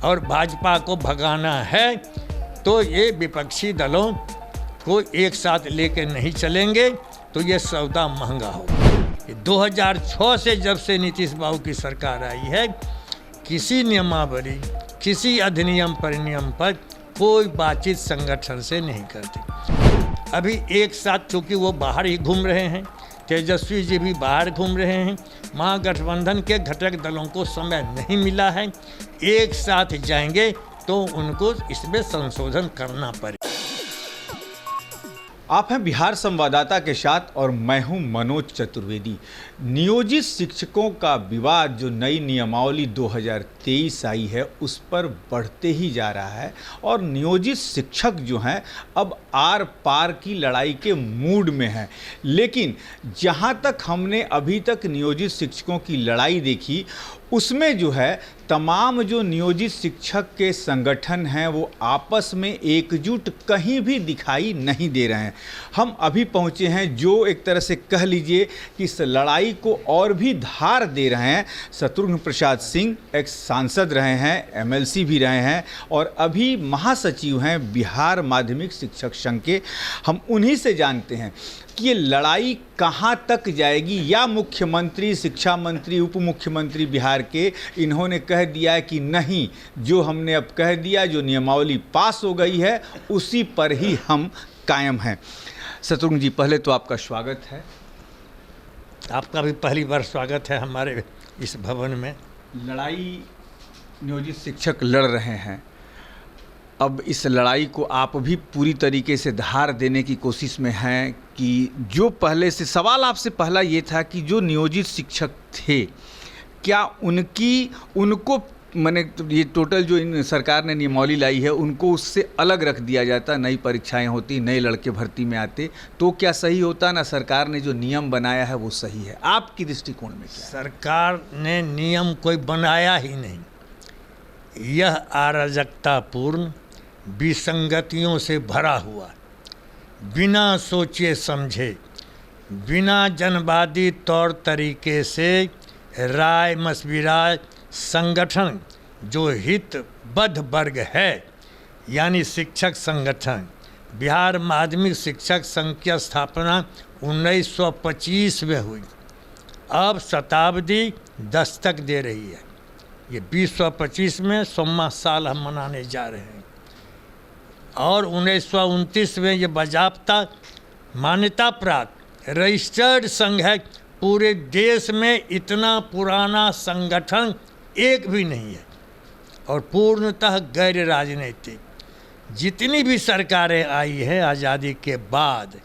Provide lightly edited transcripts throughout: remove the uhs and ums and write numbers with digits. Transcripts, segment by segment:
और भाजपा को भगाना है तो ये विपक्षी दलों को एक साथ लेके नहीं चलेंगे तो ये सौदा महंगा होगा। 2006 से जब से नीतीश बाबू की सरकार आई है, किसी नियमावली, किसी अधिनियम परिनियम पर कोई बातचीत संगठन से नहीं करती। अभी एक साथ, चूँकि वो बाहर ही घूम रहे हैं, तेजस्वी जी भी बाहर घूम रहे हैं, महागठबंधन के घटक दलों को समय नहीं मिला है। एक साथ जाएंगे तो उनको इसमें संशोधन करना पड़ेगा। आप हैं बिहार संवाददाता के साथ और मैं हूं मनोज चतुर्वेदी। नियोजित शिक्षकों का विवाद जो नई नियमावली 2023 आई है उस पर बढ़ते ही जा रहा है और नियोजित शिक्षक जो हैं अब आर पार की लड़ाई के मूड में हैं। लेकिन जहां तक हमने अभी तक नियोजित शिक्षकों की लड़ाई देखी उसमें जो है तमाम जो नियोजित शिक्षक के संगठन हैं वो आपस में एकजुट कहीं भी दिखाई नहीं दे रहे हैं। हम अभी पहुंचे हैं जो एक तरह से कह लीजिए कि इस लड़ाई को और भी धार दे रहे हैं। शत्रुघ्न प्रसाद सिंह एक्स सांसद रहे हैं, एमएलसी भी रहे हैं और अभी महासचिव हैं बिहार माध्यमिक शिक्षक संघ के। हम उन्हीं से जानते हैं कि ये लड़ाई कहाँ तक जाएगी, या मुख्यमंत्री, शिक्षा मंत्री, उप मुख्यमंत्री बिहार के इन्होंने कह दिया है कि नहीं, जो हमने अब कह दिया, जो नियमावली पास हो गई है उसी पर ही हम कायम हैं। शत्रुघ्न जी, पहले तो आपका स्वागत है। आपका भी पहली बार स्वागत है हमारे इस भवन में। लड़ाई नियोजित शिक्षक लड़ रहे हैं, अब इस लड़ाई को आप भी पूरी तरीके से धार देने की कोशिश में हैं कि जो पहले से, सवाल आपसे पहला ये था कि जो नियोजित शिक्षक थे क्या उनको मैंने ये टोटल जो इन सरकार ने नियमावली लाई है उनको उससे अलग रख दिया जाता, नई परीक्षाएं होती, नए लड़के भर्ती में आते तो क्या सही होता? ना संरकार ने जो नियम बनाया है वो सही है? आपकी दृष्टिकोण में क्या? सरकार ने नियम कोई बनाया ही नहीं। यह अराजकतापूर्ण, विसंगतियों से भरा हुआ, बिना सोचे समझे, बिना जनवादी तौर तरीके से राय मशविरा संगठन जो हितबद्ध वर्ग है, यानी शिक्षक संगठन, बिहार माध्यमिक शिक्षक संघ की स्थापना 1925 में हुई। अब शताब्दी दस्तक दे रही है। ये 2025 में 100वां साल हम मनाने जा रहे हैं और 1929 में ये बाज़ाब्ता मान्यता प्राप्त रजिस्टर्ड संघ है। पूरे देश में इतना पुराना संगठन एक भी नहीं है और पूर्णतः गैर राजनीतिक। जितनी भी सरकारें आई हैं आज़ादी के बाद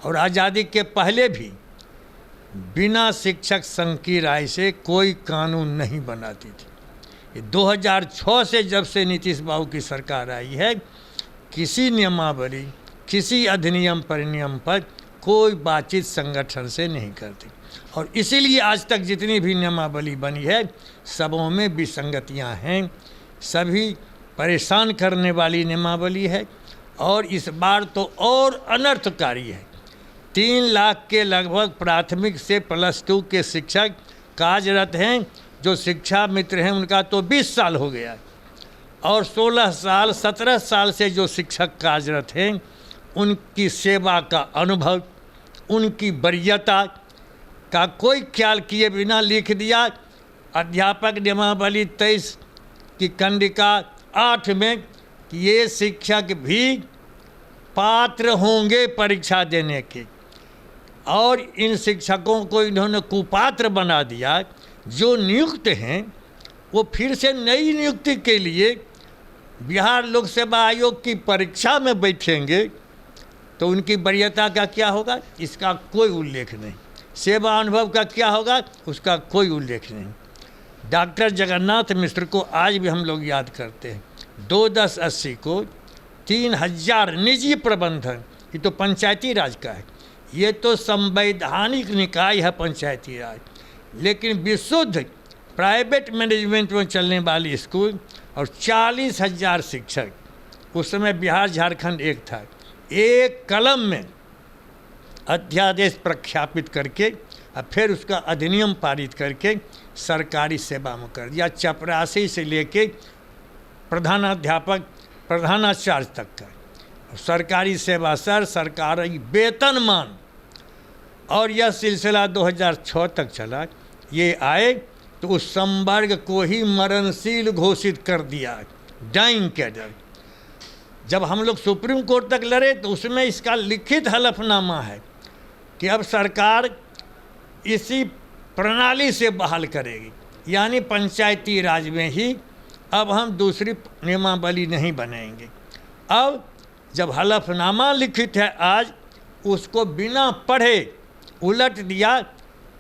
और आज़ादी के पहले भी, बिना शिक्षक संघ की राय से कोई कानून नहीं बनाती थी। 2006 से जब से नीतीश बाबू की सरकार आई है, किसी नियमावली, किसी अधिनियम परिनियम पर कोई बातचीत संगठन से नहीं करती और इसीलिए आज तक जितनी भी नियमावली बनी है सबों में विसंगतियां हैं, सभी परेशान करने वाली नियमावली है और इस बार तो और अनर्थकारी है। 3 लाख के लगभग प्राथमिक से +2 के शिक्षक कार्यरत हैं। जो शिक्षा मित्र हैं उनका तो 20 साल हो गया और 16 साल 17 साल से जो शिक्षक कार्यरत हैं उनकी सेवा का अनुभव, उनकी वरीयता का कोई ख्याल किए बिना लिख दिया अध्यापक नियमावली 23 की कंडिका 8 में कि ये शिक्षक भी पात्र होंगे परीक्षा देने के, और इन शिक्षकों को इन्होंने कुपात्र बना दिया। जो नियुक्त हैं वो फिर से नई नियुक्ति के लिए बिहार लोक सेवा आयोग की परीक्षा में बैठेंगे तो उनकी वरीयता का क्या होगा, इसका कोई उल्लेख नहीं। सेवा अनुभव का क्या होगा, उसका कोई उल्लेख नहीं। डॉक्टर जगन्नाथ मिश्र को आज भी हम लोग याद करते हैं। 2/10/80 को 3000 निजी प्रबंधन, ये तो पंचायती राज का है, ये तो संवैधानिक निकाय है पंचायती राज, लेकिन विशुद्ध प्राइवेट मैनेजमेंट में चलने वाली स्कूल और 40,000 शिक्षक, उस समय बिहार झारखंड एक था, एक कलम में अध्यादेश प्रख्यापित करके और फिर उसका अधिनियम पारित करके सरकारी सेवा में कर दिया। 84 से लेके प्रधानाध्यापक, प्रधानाचार्य तक का, सरकारी सेवा सर, सरकारी वेतनमान, और यह सिलसिला 2006 तक चला। ये आए तो उस संवर्ग को ही मरणशील घोषित कर दिया, डाइंग कैडर। जब हम लोग सुप्रीम कोर्ट तक लड़े तो उसमें इसका लिखित हलफनामा है कि अब सरकार इसी प्रणाली से बहाल करेगी, यानी पंचायती राज में ही अब हम दूसरी नियमावली नहीं बनाएंगे। अब जब हलफनामा लिखित है आज, उसको बिना पढ़े उलट दिया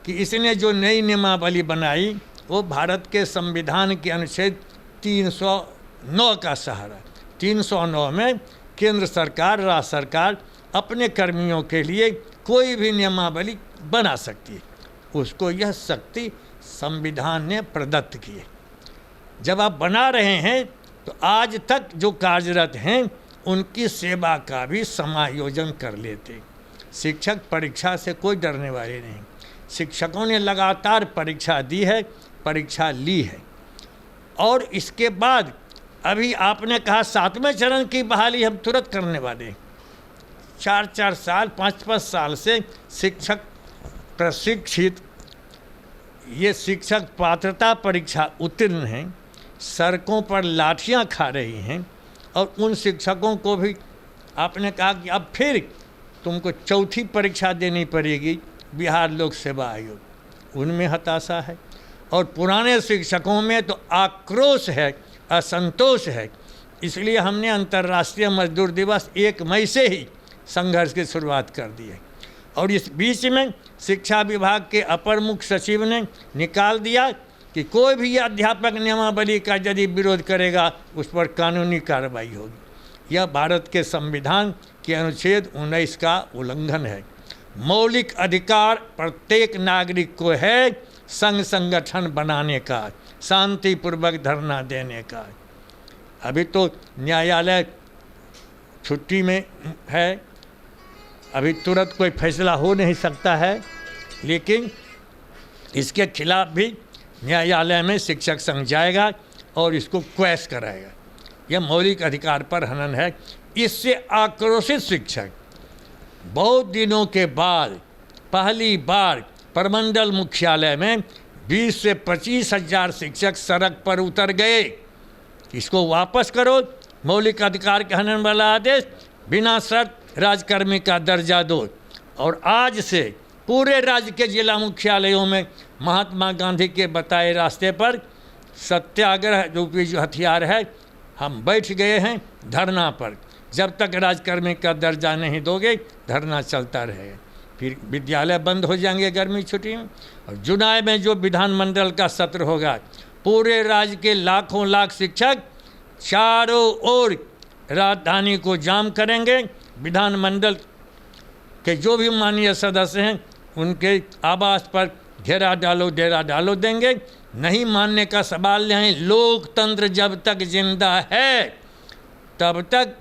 कि इसने जो नई नियमावली बनाई वो भारत के संविधान के अनुच्छेद 309 का सहारा। 309 में केंद्र सरकार, राज्य सरकार अपने कर्मियों के लिए कोई भी नियमावली बना सकती है, उसको यह शक्ति संविधान ने प्रदत्त की है। जब आप बना रहे हैं तो आज तक जो कार्यरत हैं उनकी सेवा का भी समायोजन कर लेते। शिक्षक परीक्षा से कोई डरने वाले नहीं, शिक्षकों ने लगातार परीक्षा दी है, परीक्षा ली है। और इसके बाद अभी आपने कहा 7वें चरण की बहाली हम तुरंत करने वाले हैं। 4-4 साल, 5-5 साल से शिक्षक प्रशिक्षित, ये शिक्षक पात्रता परीक्षा उत्तीर्ण हैं, सड़कों पर लाठियां खा रही हैं, और उन शिक्षकों को भी आपने कहा कि अब फिर तुमको चौथी परीक्षा देनी पड़ेगी, बिहार लोक सेवा आयोग, उनमें हताशा है। और पुराने शिक्षकों में तो आक्रोश है, असंतोष है। इसलिए हमने अंतर्राष्ट्रीय मजदूर दिवस 1 मई से ही संघर्ष की शुरुआत कर दी है। और इस बीच में शिक्षा विभाग के अपर मुख्य सचिव ने निकाल दिया कि कोई भी अध्यापक नियमावली का यदि विरोध करेगा उस पर कानूनी कार्रवाई होगी। यह भारत के संविधान के अनुच्छेद 19 का उल्लंघन है। मौलिक अधिकार प्रत्येक नागरिक को है संघ संगठन बनाने का, शांतिपूर्वक धरना देने का। अभी तो न्यायालय छुट्टी में है, अभी तुरंत कोई फैसला हो नहीं सकता है, लेकिन इसके खिलाफ भी न्यायालय में शिक्षक संघ जाएगा और इसको क्वैश कराएगा। यह मौलिक अधिकार पर हनन है। इससे आक्रोशित शिक्षक बहुत दिनों के बाद पहली बार प्रमंडल मुख्यालय में 20 से 25 हज़ार शिक्षक सड़क पर उतर गए। इसको वापस करो, मौलिक अधिकार के हनन वाला आदेश, बिना शर्त राजकर्मी का दर्जा दो। और आज से पूरे राज्य के जिला मुख्यालयों में महात्मा गांधी के बताए रास्ते पर सत्याग्रह रूपी जो हथियार है, हम बैठ गए हैं धरना पर। जब तक राजकर्मी का दर्जा नहीं दोगे धरना चलता रहेगा। फिर विद्यालय बंद हो जाएंगे गर्मी छुट्टी में। और जुलाई में जो विधानमंडल का सत्र होगा, पूरे राज्य के लाखों लाख शिक्षक चारों ओर राजधानी को जाम करेंगे। विधानमंडल के जो भी माननीय सदस्य हैं उनके आवास पर घेरा डालो, डेरा डालो देंगे। नहीं मानने का सवाल नहीं। लोकतंत्र जब तक जिंदा है तब तक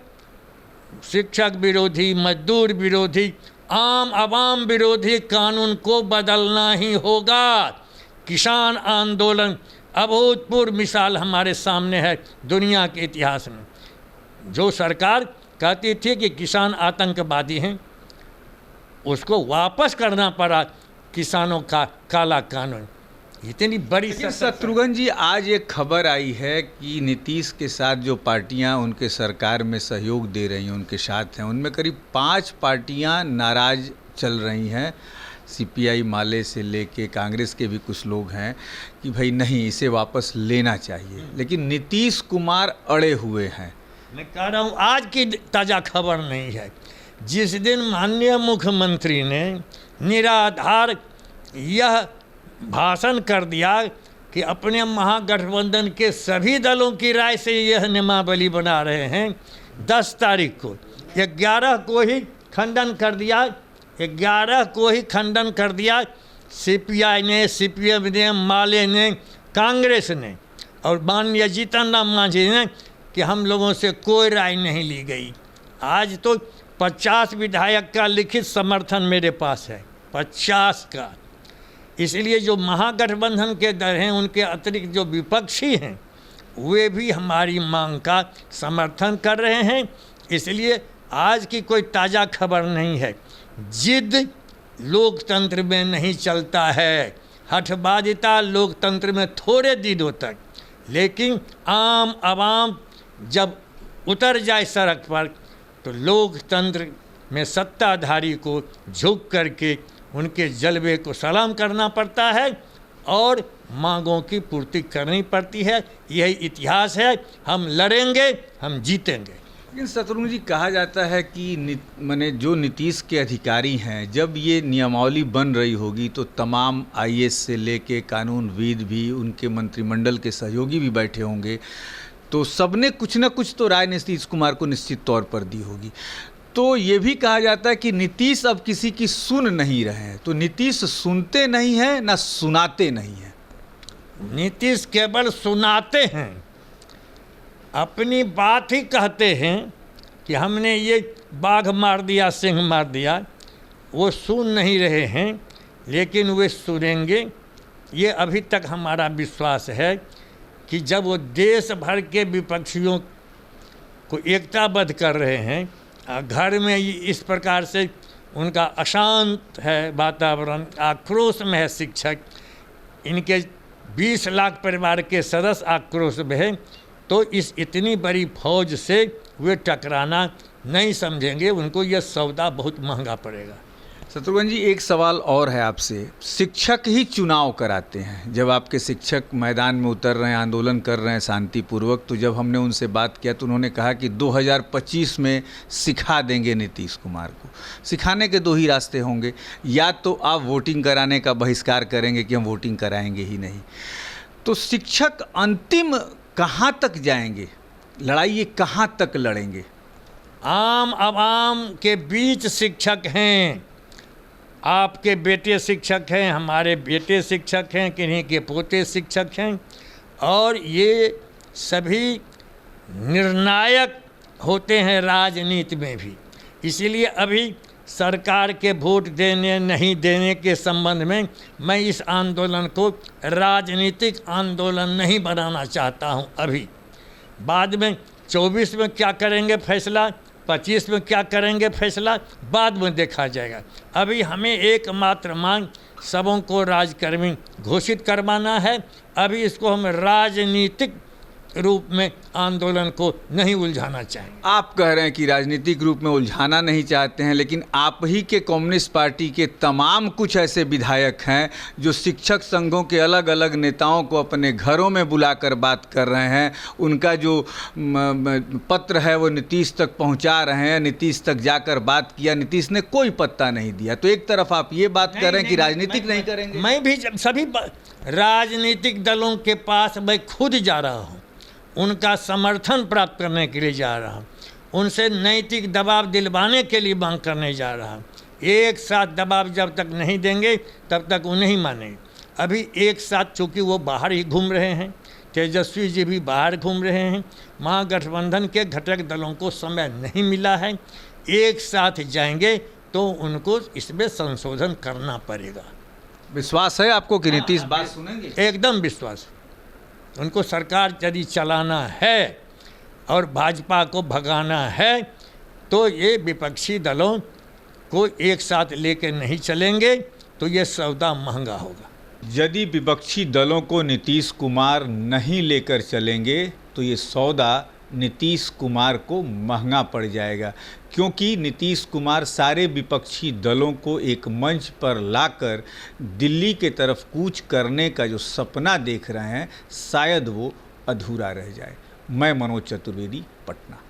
शिक्षक विरोधी, मजदूर विरोधी, आम आवाम विरोधी कानून को बदलना ही होगा। किसान आंदोलन अभूतपूर्व मिसाल हमारे सामने है दुनिया के इतिहास में। जो सरकार कहती थी कि किसान आतंकवादी हैं, उसको वापस करना पड़ा किसानों का काला कानून। इतनी बड़ी। शत्रुघ्न जी, आज एक खबर आई है कि नीतीश के साथ जो पार्टियां उनके सरकार में सहयोग दे रही हैं, उनके साथ हैं, उनमें करीब 5 पार्टियां नाराज चल रही हैं। सीपीआई माले से लेके कांग्रेस के भी कुछ लोग हैं कि भाई नहीं, इसे वापस लेना चाहिए, लेकिन नीतीश कुमार अड़े हुए हैं। मैं कह रहा हूँ आज की ताज़ा खबर नहीं है। जिस दिन माननीय मुख्यमंत्री ने निराधार यह भाषण कर दिया कि अपने महागठबंधन के सभी दलों की राय से यह नियमावली बना रहे हैं, 10 तारीख को 11 को ही खंडन कर दिया। 11 को ही खंडन कर दिया सीपीआई ने, सीपीएम ने, माले ने, कांग्रेस ने और माननीय जीतन राम मांझी ने कि हम लोगों से कोई राय नहीं ली गई। आज तो 50 विधायक का लिखित समर्थन मेरे पास है, 50 का। इसलिए जो महागठबंधन के दल हैं, उनके अतिरिक्त जो विपक्षी हैं वे भी हमारी मांग का समर्थन कर रहे हैं। इसलिए आज की कोई ताज़ा खबर नहीं है। जिद लोकतंत्र में नहीं चलता है, हठबाजिता लोकतंत्र में थोड़े दिनों तक, लेकिन आम आवाम जब उतर जाए सड़क पर तो लोकतंत्र में सत्ताधारी को झुक करके उनके जलवे को सलाम करना पड़ता है और मांगों की पूर्ति करनी पड़ती है। यही इतिहास है। हम लड़ेंगे, हम जीतेंगे। लेकिन शत्रुघ्न जी, कहा जाता है कि माने जो नीतीश के अधिकारी हैं, जब ये नियमावली बन रही होगी तो तमाम आईएएस से लेके कानूनविद भी, उनके मंत्रिमंडल के सहयोगी भी बैठे होंगे, तो सबने कुछ ना कुछ तो राय नीतीश कुमार को निश्चित तौर पर दी होगी। तो ये भी कहा जाता है कि नीतीश अब किसी की सुन नहीं रहे हैं। तो नीतीश सुनते नहीं हैं ना सुनाते नहीं हैं। नीतीश केवल सुनाते हैं, अपनी बात ही कहते हैं कि हमने ये बाघ मार दिया, सिंह मार दिया। वो सुन नहीं रहे हैं, लेकिन वे सुनेंगे। ये अभी तक हमारा विश्वास है कि जब वो देश भर के विपक्षियों को एकताबद्ध कर रहे हैं, घर में इस प्रकार से उनका अशांत है वातावरण, आक्रोश में है शिक्षक, इनके 20 लाख परिवार के सदस्य आक्रोश में है, तो इस इतनी बड़ी फौज से वे टकराना नहीं समझेंगे। उनको यह सौदा बहुत महंगा पड़ेगा। शत्रुघ्न जी, एक सवाल और है आपसे। शिक्षक ही चुनाव कराते हैं। जब आपके शिक्षक मैदान में उतर रहे हैं, आंदोलन कर रहे हैं शांतिपूर्वक, तो जब हमने उनसे बात किया तो उन्होंने कहा कि 2025 में सिखा देंगे नीतीश कुमार को। सिखाने के 2 ही रास्ते होंगे, या तो आप वोटिंग कराने का बहिष्कार करेंगे कि हम वोटिंग कराएंगे ही नहीं। तो शिक्षक अंतिम कहाँ तक जाएंगे? लड़ाई ये कहाँ तक लड़ेंगे? आम आवाम के बीच शिक्षक हैं। आपके बेटे शिक्षक हैं, हमारे बेटे शिक्षक हैं, किन्हीं के पोते शिक्षक हैं, और ये सभी निर्णायक होते हैं राजनीति में भी। इसीलिए अभी सरकार के वोट देने नहीं देने के संबंध में मैं इस आंदोलन को राजनीतिक आंदोलन नहीं बनाना चाहता हूं। अभी बाद में 24 में क्या करेंगे फैसला, 25 में क्या करेंगे फैसला, बाद में देखा जाएगा। अभी हमें एकमात्र मांग सबों को राजकर्मी घोषित करवाना है। अभी इसको हम राजनीतिक रूप में आंदोलन को नहीं उलझाना चाहेंगे। आप कह रहे हैं कि राजनीतिक रूप में उलझाना नहीं चाहते हैं, लेकिन आप ही के कम्युनिस्ट पार्टी के तमाम कुछ ऐसे विधायक हैं जो शिक्षक संघों के अलग अलग नेताओं को अपने घरों में बुलाकर बात कर रहे हैं। उनका जो पत्र है वो नीतीश तक पहुंचा रहे हैं। नीतीश तक जाकर बात किया, नीतीश ने कोई पत्ता नहीं दिया। तो एक तरफ आप ये बात कर रहे हैं कि राजनीतिक नहीं करेंगे। मैं भी सभी राजनीतिक दलों के पास मैं खुद जा रहा हूँ, उनका समर्थन प्राप्त करने के लिए जा रहा हूँ, उनसे नैतिक दबाव दिलवाने के लिए मांग करने जा रहा हूँ। एक साथ दबाव जब तक नहीं देंगे तब तक वो नहीं मानेंगे। अभी एक साथ, चूँकि वो बाहर ही घूम रहे हैं, तेजस्वी जी भी बाहर घूम रहे हैं, महागठबंधन के घटक दलों को समय नहीं मिला है। एक साथ जाएंगे तो उनको इसमें संशोधन करना पड़ेगा। विश्वास है आपको कि नीतीश बात सुनेंगे? एकदम विश्वास। उनको सरकार यदि चलाना है और भाजपा को भगाना है तो ये विपक्षी दलों को एक साथ लेकर नहीं चलेंगे, तो ये सौदा महंगा होगा। यदि विपक्षी दलों को नीतीश कुमार नहीं लेकर चलेंगे तो ये सौदा नीतीश कुमार को महंगा पड़ जाएगा, क्योंकि नीतीश कुमार सारे विपक्षी दलों को एक मंच पर लाकर दिल्ली के तरफ कूच करने का जो सपना देख रहे हैं, शायद वो अधूरा रह जाए। मैं मनोज चतुर्वेदी, पटना।